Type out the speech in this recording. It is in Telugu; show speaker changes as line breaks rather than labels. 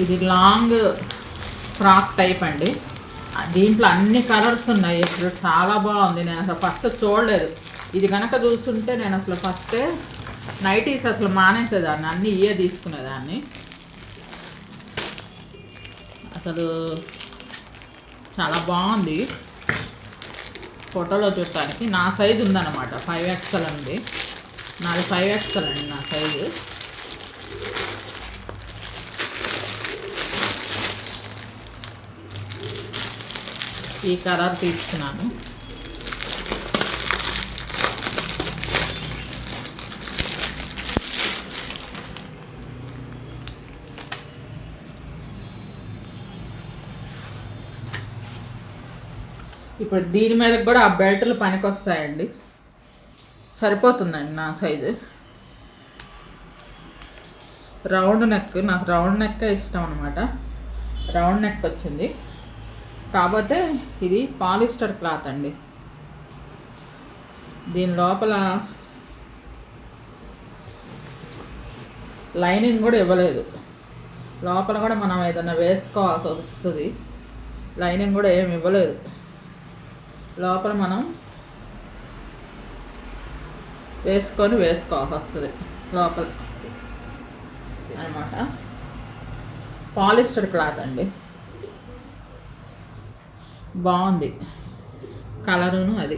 ఇది లాంగ్ ఫ్రాక్ టైప్ అండి. దీంట్లో అన్ని కలర్స్ ఉన్నాయి. అసలు చాలా బాగుంది. నేను అసలు ఫస్ట్ చూడలేదు. ఇది కనుక చూస్తుంటే నేను అసలు ఫస్టే నైటీస్ అసలు మానేసేదాన్ని, అన్నీ ఇయే తీసుకునేదాన్ని. అసలు చాలా బాగుంది ఫోటోలో చూడటానికి. నా సైజు ఉందన్నమాట, 5XL ఉంది. నాది 5XL అండి నా సైజు. ఈ కలర్ తీసుకున్నాను. ఇప్పుడు దీని మీద కూడా ఆ బెల్ట్లు పనికొస్తాయండి. సరిపోతుందండి నా సైజు. రౌండ్ నెక్, నాకు రౌండ్ నెక్ ఇష్టం అనమాట. రౌండ్ నెక్ వచ్చింది. కాకపోతే ఇది పాలిస్టర్ క్లాత్ అండి. దీని లోపల లైనింగ్ కూడా ఇవ్వలేదు. లోపల కూడా మనం ఏదైనా వేసుకోవాల్సి వస్తుంది. లైనింగ్ కూడా ఏమి ఇవ్వలేదు. లోపల మనం వేసుకోవాల్సి వస్తుంది లోపల అన్నమాట. పాలిస్టర్ క్లాత్ అండి. బాగుంది కలరును అది.